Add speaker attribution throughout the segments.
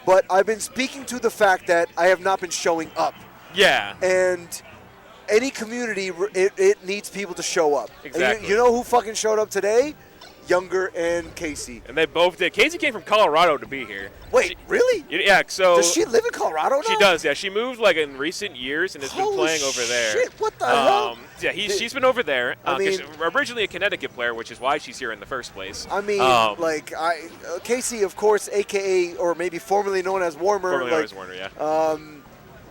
Speaker 1: but I've been speaking to the fact that I have not been showing up.
Speaker 2: Yeah.
Speaker 1: And any community, it needs people to show up.
Speaker 2: Exactly.
Speaker 1: You know who fucking showed up today? Younger and Kacey.
Speaker 2: And they both did. Kacey came from Colorado to be here.
Speaker 1: Wait, really?
Speaker 2: Yeah, so...
Speaker 1: Does she live in Colorado now?
Speaker 2: She does, yeah. She moved, like, in recent years and has been playing over there.
Speaker 1: Shit, what the hell?
Speaker 2: Yeah, she's been over there.
Speaker 1: I mean,
Speaker 2: originally a Connecticut player, which is why she's here in the first place.
Speaker 1: I mean, Kacey, of course, a.k.a. or maybe formerly known as Warmer.
Speaker 2: Formerly known as Warner, yeah.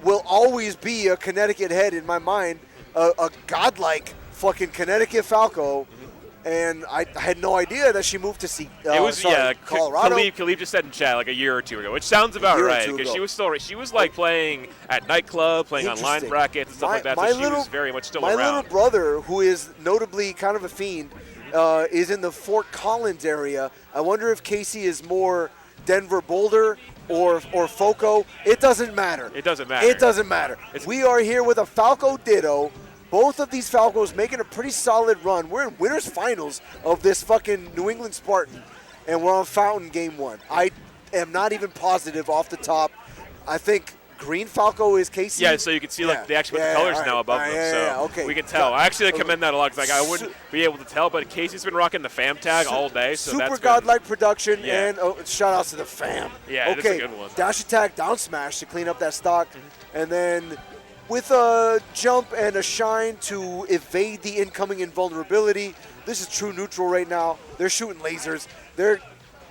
Speaker 1: Will always be a Connecticut head in my mind, a godlike fucking Connecticut Falco. And I had no idea that she moved to Colorado.
Speaker 2: Khalif just said in chat like a year or two ago, which sounds about right because she was like playing at nightclub, playing online brackets and stuff like that. So she was very much still around.
Speaker 1: My little brother, who is notably kind of a fiend, is in the Fort Collins area. I wonder if Kacey is more Denver Boulder or Foco. It doesn't matter.
Speaker 2: It doesn't matter.
Speaker 1: It doesn't matter. We are here with a Falco Ditto. Both of these Falcos making a pretty solid run. We're in winners finals of this fucking New England Spartan, and we're on Fountain game 1. I am not even positive off the top. I think green Falco is Kacey.
Speaker 2: Yeah, so you can see like they actually put the colors now above them, so we can tell. I actually commend that a lot because I wouldn't be able to tell, but Kacey's been rocking the fam tag all day. So
Speaker 1: super
Speaker 2: that's
Speaker 1: godlike production, and shout outs to the fam.
Speaker 2: Yeah,
Speaker 1: okay,
Speaker 2: it's a good one.
Speaker 1: Dash attack, down smash to clean up that stock, and then with a jump and a shine to evade the incoming invulnerability. This is true neutral right now. They're shooting lasers. They're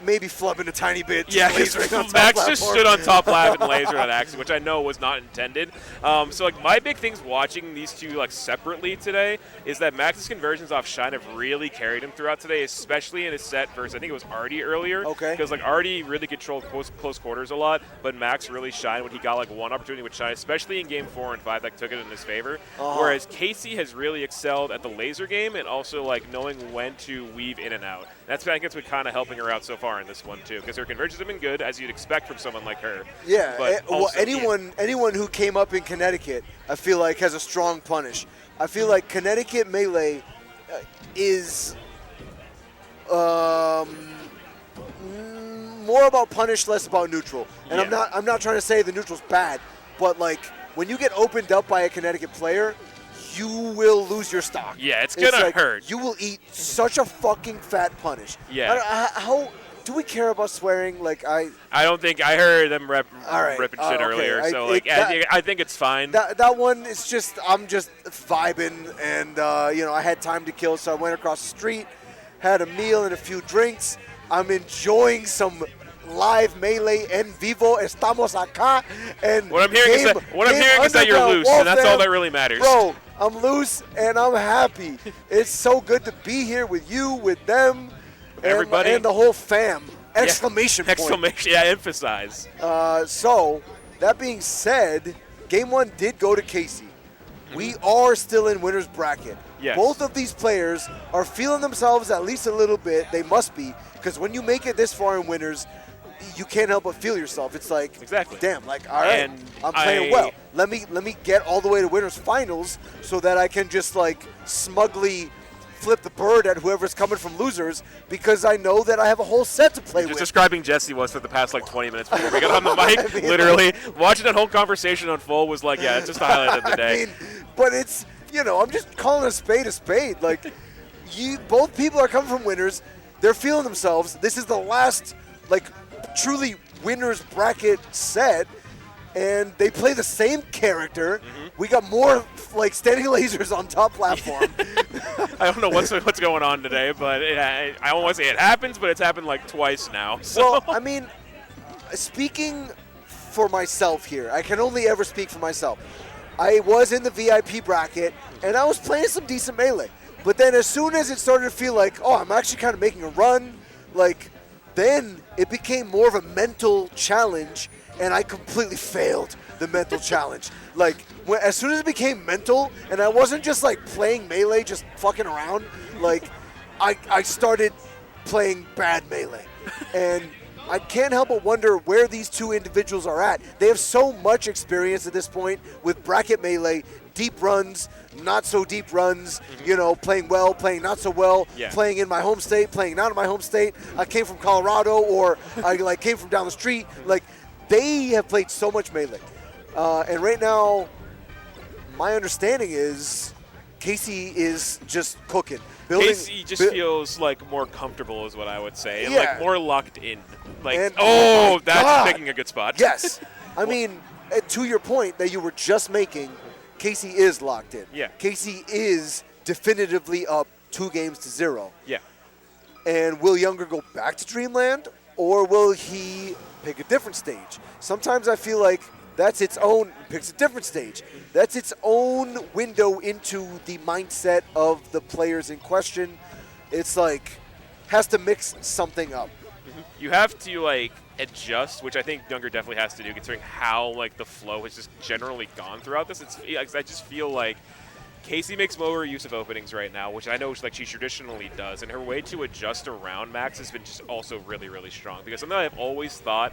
Speaker 1: maybe flubbing a tiny bit.
Speaker 2: Yeah, Max just stood on top lab and lasered on Axie, which I know was not intended. So like my big things watching these two like separately today is that Max's conversions off Shine have really carried him throughout today, especially in his set versus I think it was Artie earlier.
Speaker 1: Okay.
Speaker 2: Because like Artie really controlled close quarters a lot, but Max really shined when he got like one opportunity with Shine, especially in game 4 and 5 that took it in his favor. Whereas Kacey has really excelled at the laser game and also like knowing when to weave in and out. That's I think it's been kind of helping her out so far in this one too, because her conversions have been good as you'd expect from someone like her.
Speaker 1: Yeah,
Speaker 2: but
Speaker 1: well, anyone who came up in Connecticut, I feel like has a strong punish. I feel like Connecticut Melee is more about punish, less about neutral. And I'm not trying to say the neutral's bad, but like when you get opened up by a Connecticut player, you will lose your stock.
Speaker 2: Yeah, it's gonna hurt.
Speaker 1: You will eat such a fucking fat punish.
Speaker 2: Yeah.
Speaker 1: How do we care about swearing? Like I
Speaker 2: don't think I heard them ripping shit earlier. So I think it's fine.
Speaker 1: That one is just I'm just vibing, and I had time to kill, so I went across the street, had a meal and a few drinks. I'm enjoying some live melee en vivo. Estamos acá. And
Speaker 2: what I'm hearing is that you're loose, and that's all that really matters.
Speaker 1: Bro, I'm loose and I'm happy. It's so good to be here with you, with them,
Speaker 2: everybody,
Speaker 1: and the whole fam. Exclamation point.
Speaker 2: Exclamation! Yeah, emphasize.
Speaker 1: So that being said, game 1 did go to Kacey. We are still in winner's bracket.
Speaker 2: Yes.
Speaker 1: Both of these players are feeling themselves at least a little bit. They must be, because when you make it this far in winners, you can't help but feel yourself. It's like, damn, like, all right, I'm playing well. Let me get all the way to winners finals so that I can just like smugly flip the bird at whoever's coming from losers, because I know that I have a whole set to play with.
Speaker 2: Just describing Jesse was for the past like 20 minutes before we got on the mic. Literally watching that whole conversation unfold was like, yeah, it's just the highlight of the day.
Speaker 1: But it's, I'm just calling a spade a spade. Like, both people are coming from winners. They're feeling themselves. This is the last like truly winners bracket set, and they play the same character. We got more like standing lasers on top platform.
Speaker 2: I don't know what's going on today, but I don't want to say it happens, but it's happened like twice now. So.
Speaker 1: Well, I mean, speaking for myself here, I can only ever speak for myself. I was in the VIP bracket, and I was playing some decent melee. But then as soon as it started to feel like, I'm actually kind of making a run, like, then it became more of a mental challenge, and I completely failed the mental challenge. Like, as soon as it became mental, and I wasn't just, like, playing melee, just fucking around, like, I started playing bad melee. And I can't help but wonder where these two individuals are at. They have so much experience at this point with bracket melee, deep runs, not so deep runs, playing well, playing not so well, playing in my home state, playing not in my home state. I came from Colorado, or I came from down the street. Like, they have played so much melee. And right now, my understanding is Kacey is just cooking.
Speaker 2: Kacey just feels like more comfortable is what I would say. And
Speaker 1: Yeah.
Speaker 2: like more locked in. Like,
Speaker 1: And-
Speaker 2: oh,
Speaker 1: my
Speaker 2: that's
Speaker 1: God.
Speaker 2: picking a good spot.
Speaker 1: Yes. I mean, to your point that you were just making, Kacey is locked in.
Speaker 2: Yeah.
Speaker 1: Kacey is definitively up 2-0.
Speaker 2: Yeah.
Speaker 1: And will Younger go back to Dreamland, or will he pick a different stage? Sometimes I feel like that's its own, picks a different stage. That's its own window into the mindset of the players in question. It's like, has to mix something up.
Speaker 2: You have to like adjust, which I think Younger definitely has to do, considering how like the flow has just generally gone throughout this. I just feel like Kacey makes more use of openings right now, which I know like she traditionally does, and her way to adjust around Max has been just also really, really strong. Because something I've always thought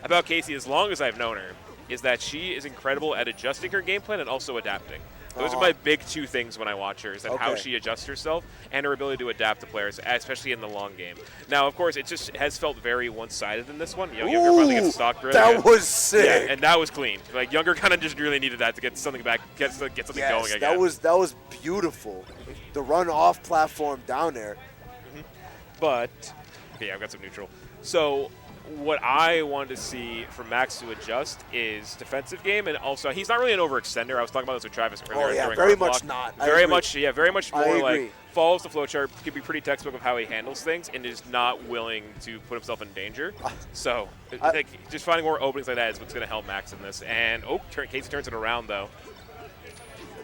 Speaker 2: about Kacey, as long as I've known her, is that she is incredible at adjusting her game plan and also adapting. Those are my big two things when I watch her, is that how she adjusts herself and her ability to adapt to players, especially in the long game. Now, of course, it just has felt very one-sided in this one. You know, Younger finally gets stock through.
Speaker 1: That was sick.
Speaker 2: Yeah, and that was clean. Like, Younger kind of just really needed that to get something back, get something going again.
Speaker 1: That was beautiful. The run-off platform down there.
Speaker 2: But, okay, I've got some neutral. So, what I wanted to see from Max to adjust is defensive game, and also he's not really an overextender. I was talking about this with Travis earlier.
Speaker 1: Oh, yeah,
Speaker 2: during
Speaker 1: very
Speaker 2: our
Speaker 1: much
Speaker 2: block.
Speaker 1: not.
Speaker 2: Very much more
Speaker 1: agree.
Speaker 2: like follows the flowchart, could be pretty textbook of how he handles things, and is not willing to put himself in danger. So, like, just finding more openings like that is what's going to help Max in this. And, Kacey turns it around, though.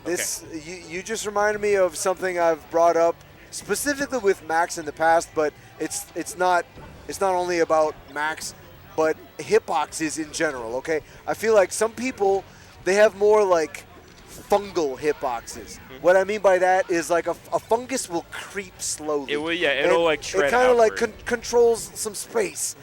Speaker 1: This you just reminded me of something I've brought up specifically with Max in the past, but it's not only about Max, but hitboxes in general. Okay, I feel like some people, they have more like fungal hitboxes. What I mean by that is like a fungus will creep slowly.
Speaker 2: It'll like tread
Speaker 1: It kind of like
Speaker 2: outward.
Speaker 1: controls some space.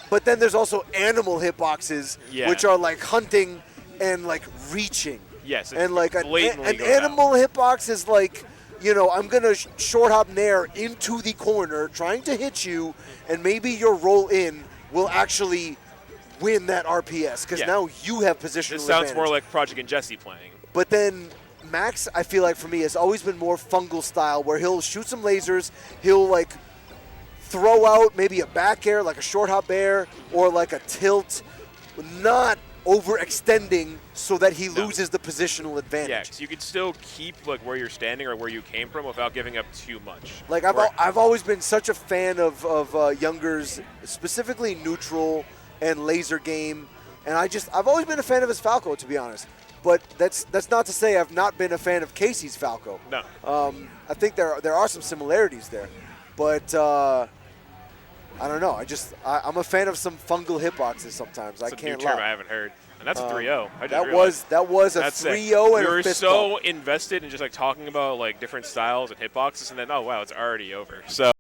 Speaker 1: But then there's also animal hitboxes, which are like hunting and like reaching.
Speaker 2: Yes,
Speaker 1: And like an
Speaker 2: blatantly goes
Speaker 1: animal hitbox is like, you know, I'm going to short hop Nair into the corner, trying to hit you, and maybe your roll in will actually win that RPS, because now you have positional
Speaker 2: This sounds
Speaker 1: advantage.
Speaker 2: more like Project and Jesse playing.
Speaker 1: But then Max, I feel like for me, has always been more fungal style, where he'll shoot some lasers, he'll like throw out maybe a back air, like a short hop air, or like a tilt, not overextending so that he loses the positional advantage.
Speaker 2: Yeah, so you can still keep like where you're standing or where you came from without giving up too much.
Speaker 1: Like I've always been such a fan of Younger's, specifically neutral and laser game, and I've always been a fan of his Falco, to be honest. But that's not to say I've not been a fan of Kacey's Falco.
Speaker 2: No.
Speaker 1: I think there are some similarities there, but I don't know. I'm a fan of some fungal hitboxes sometimes.
Speaker 2: That's
Speaker 1: I
Speaker 2: a
Speaker 1: can't
Speaker 2: new term
Speaker 1: lie.
Speaker 2: I haven't heard. And that's a 3-0. I just
Speaker 1: That
Speaker 2: realized.
Speaker 1: was a
Speaker 2: That's
Speaker 1: 3-0 and
Speaker 2: we were
Speaker 1: a fist
Speaker 2: so
Speaker 1: bump.
Speaker 2: invested in just like talking about like different styles and hitboxes, and then oh wow, it's already over. So.